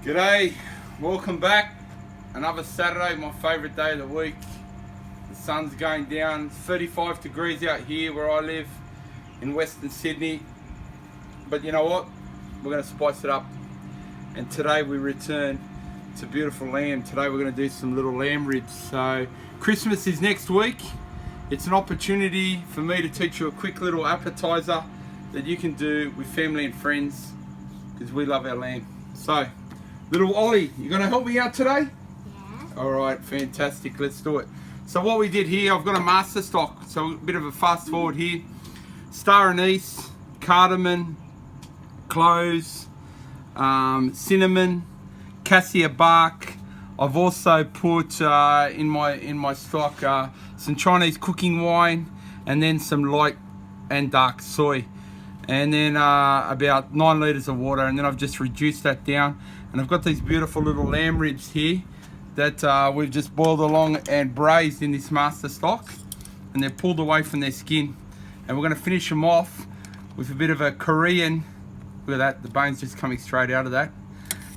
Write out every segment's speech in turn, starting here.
G'day, welcome back. Another Saturday, my favourite day of the week. The sun's going down, 35 degrees out here where I live in Western Sydney. But you know what? We're going to spice it up. And today we return to beautiful lamb. Today we're going to do some little lamb ribs. So Christmas is next week. It's an opportunity for me to teach you a quick little appetizer that you can do with family and friends because we love our lamb. So, little Ollie, you going to help me out today? Yeah. Alright, fantastic, let's do it. So what we did here, I've got a master stock, so a bit of a fast forward here. Star anise, cardamom, cloves, cinnamon, cassia bark. I've also put in my stock some Chinese cooking wine and then some light and dark soy. And then about 9 litres of water, and then I've just reduced that down. And I've got these beautiful little lamb ribs here that we've just boiled along and braised in this master stock, and they're pulled away from their skin. And we're going to finish them off with a bit of a Korean, look at that, the bone's just coming straight out of that,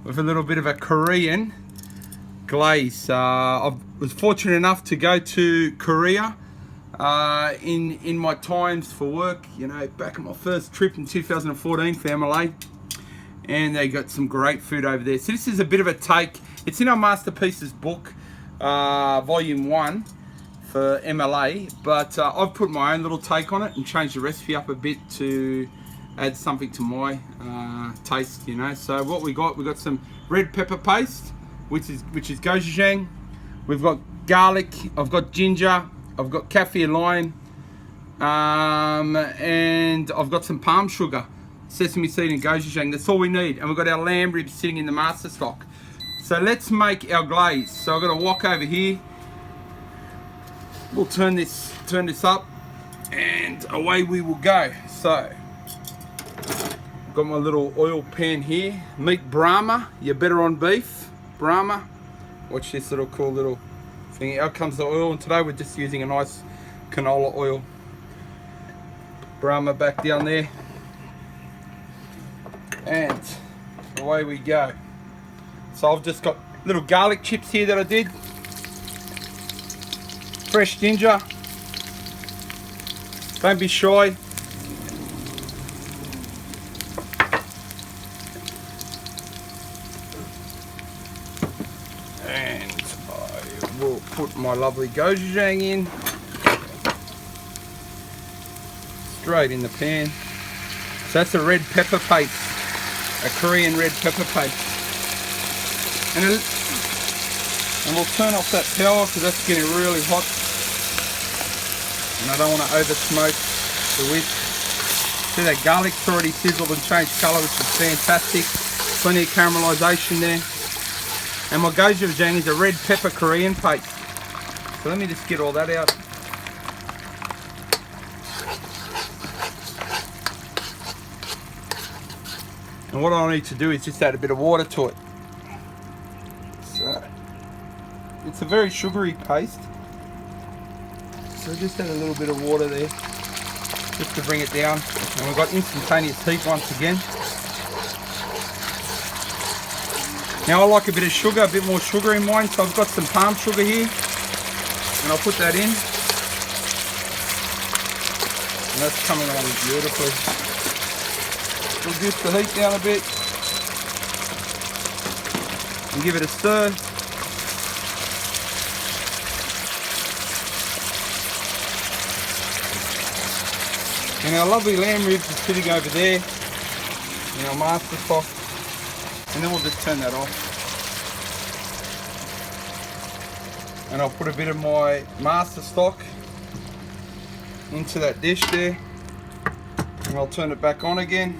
with a little bit of a Korean glaze. I was fortunate enough to go to Korea in my times for work, you know, back at my first trip in 2014 for MLA, and they got some great food over there. So this is a bit of a take. It's in our Masterpieces book, volume 1 for MLA, but I've put my own little take on it and changed the recipe up a bit to add something to my taste, you know. So what we got some red pepper paste, which is Gochujang. We've got garlic, I've got ginger, I've got kaffir lime, and I've got some palm sugar, sesame seed and gochujang. That's all we need. And we've got our lamb ribs sitting in the master stock. So let's make our glaze. So I've got a wok over here. We'll turn this up and away we will go. So I've got my little oil pan here. Meat Brahma, you're better on beef. Brahma. Watch this little cool little thing. Out comes the oil, and today we're just using a nice canola oil. Brahma back down there. And away we go. So I've just got little garlic chips here that I did. Fresh ginger. Don't be shy. And I will put my lovely gochujang in. Straight in the pan. So that's a red pepper paste. A Korean red pepper paste. And we'll turn off that power because that's getting really hot. And I don't want to over smoke the wick. See, that garlic's already sizzled and changed colour, which is fantastic. Plenty of caramelisation there. And my gochujang is a red pepper Korean paste. So let me just get all that out. And what I need to do is just add a bit of water to it. So it's a very sugary paste. So just add a little bit of water there, just to bring it down. And we've got instantaneous heat once again. Now I like a bit of sugar, a bit more sugar in mine, so I've got some palm sugar here, and I'll put that in. And that's coming along beautifully. Reduce the heat down a bit and give it a stir. And our lovely lamb ribs are sitting over there in our master stock, and then we'll just turn that off. And I'll put a bit of my master stock into that dish there, and I'll turn it back on again.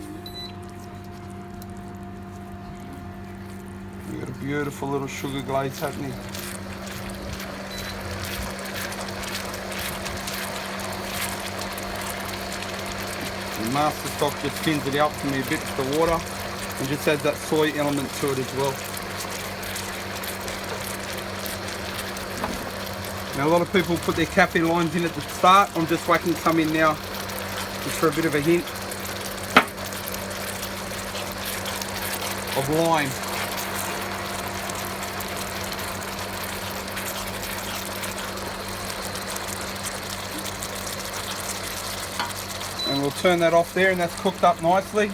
We've got a beautiful little sugar glaze happening. The master stock just thins it out for me a bit with the water and just adds that soy element to it as well. Now a lot of people put their kaffir limes in at the start. I'm just whacking some in now just for a bit of a hint of lime. we'll turn that off there, and that's cooked up nicely.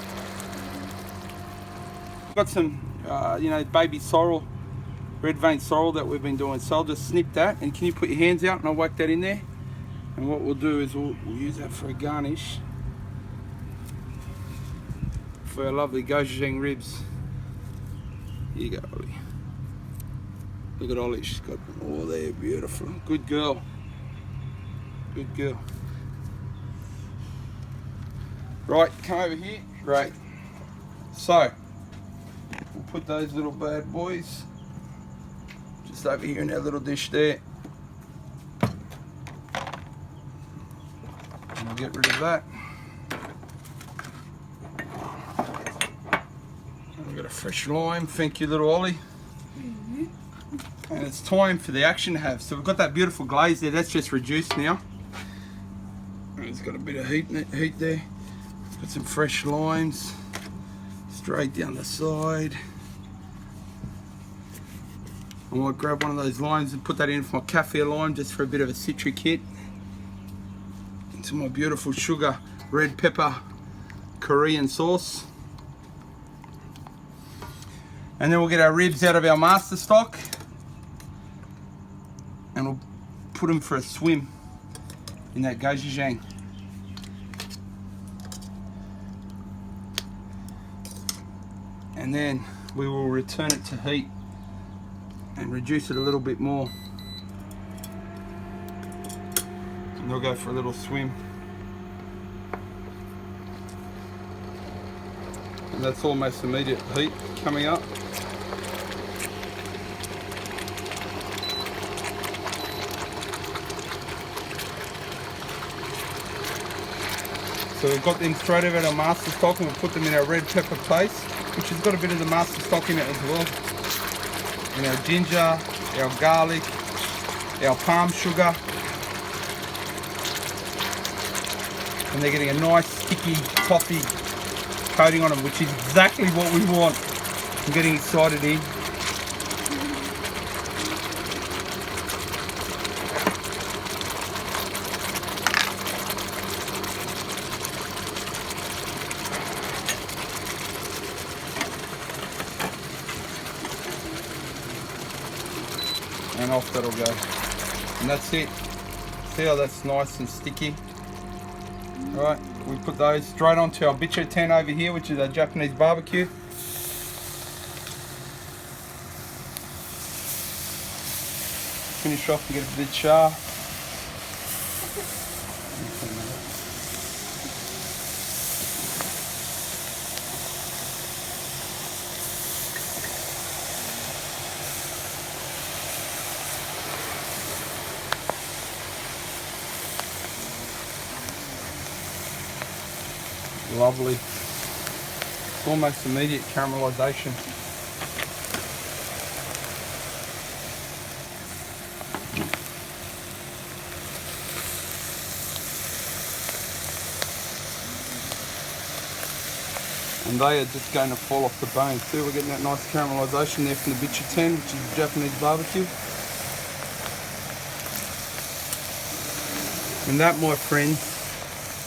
Got some, you know, baby sorrel, red vein sorrel that we've been doing. So I'll just snip that, and can you put your hands out and I'll whack that in there. And what we'll do is we'll use that for a garnish for our lovely gochujang ribs. Here you go, Ollie. Look at Ollie, she's got them all there, beautiful. Good girl. Good girl. Right, come over here. Great. So, we'll put those little bad boys just over here in our little dish there. And we'll get rid of that. And we've got a fresh lime. Thank you, little Ollie. And it's time for the action to have. So we've got that beautiful glaze there. That's just reduced now. And it's got a bit of heat there. Got some fresh limes straight down the side. I might grab one of those limes and put that in for my kaffir lime just for a bit of a citric hit. Into my beautiful sugar red pepper Korean sauce. And then we'll get our ribs out of our master stock and we'll put them for a swim in that gochujang. And then we will return it to heat and reduce it a little bit more. And they'll go for a little swim. And that's almost immediate heat coming up. So we've got them straight over our master stock, and we'll put them in our red pepper paste, which has got a bit of the master stock in it as well. And our ginger, our garlic, our palm sugar. And they're getting a nice sticky toffee coating on them, which is exactly what we want. I'm getting excited here. And off that'll go. And that's it. See how that's nice and sticky? Alright, we put those straight onto our Gochujang over here, which is our Japanese barbecue. Finish off and get a bit char. Lovely. It's almost immediate caramelization. And they are just going to fall off the bone. See, we're getting that nice caramelization there from the Gochujang, which is Japanese barbecue. And that, my friends,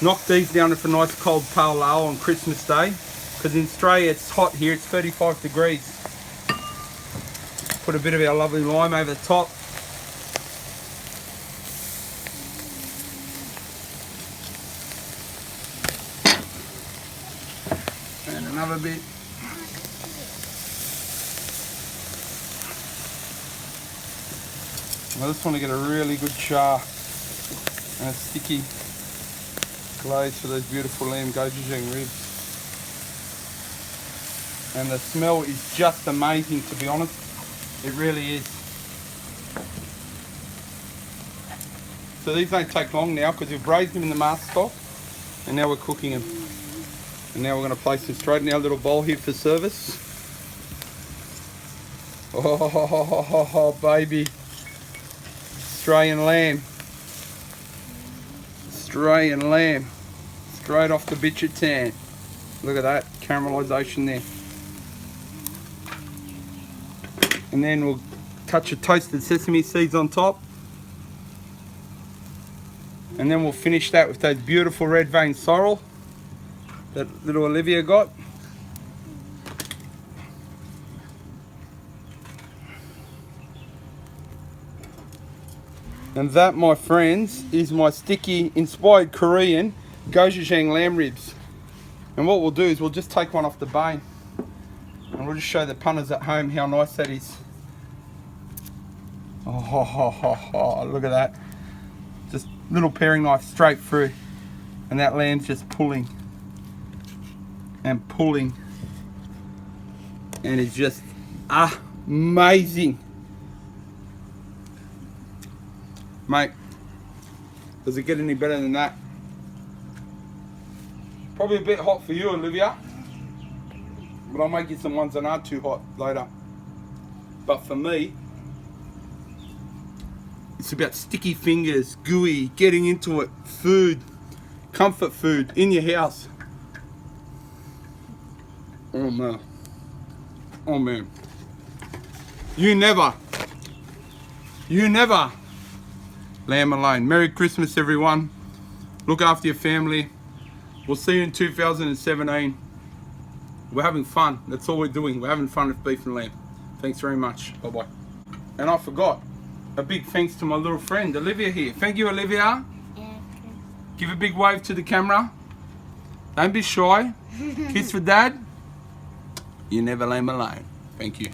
knock these down for a nice cold pale ale on Christmas Day, because in Australia it's hot here, it's 35 degrees. Put a bit of our lovely lime over the top. And another bit. I just want to get a really good char and a sticky glaze for those beautiful lamb gochujang ribs. And the smell is just amazing, to be honest. It really is. So these don't take long now because we've braised them in the master stock, and now we're cooking them. And now we're going to place them straight in our little bowl here for service. Oh, baby. Australian lamb. Australian lamb. Straight off the Gochujang. Look at that caramelization there. And then we'll touch of toasted sesame seeds on top. And then we'll finish that with those beautiful red vein sorrel. that little Olivia got. And that, my friends, is my sticky inspired Korean Gochujang lamb ribs. And what we'll do is we'll just take one off the bone and we'll just show the punters at home how nice that is. Oh, look at that. Just little paring knife straight through, and that lamb's just pulling and pulling, and it's just amazing. Mate, does it get any better than that? Probably a bit hot for you, Olivia, but I'll make you some ones that aren't too hot later. But for me, it's about sticky fingers, gooey, getting into it, food, comfort food in your house. Oh man, oh man. You never lamb alone. Merry Christmas, everyone. Look after your family. We'll see you in 2017. We're having fun. That's all we're doing. We're having fun with beef and lamb. Thanks very much. Bye-bye. And I forgot, a big thanks to my little friend, Olivia here. Thank you, Olivia. Yeah. Give a big wave to the camera. Don't be shy. Kiss for Dad. You never lamb alone. Thank you.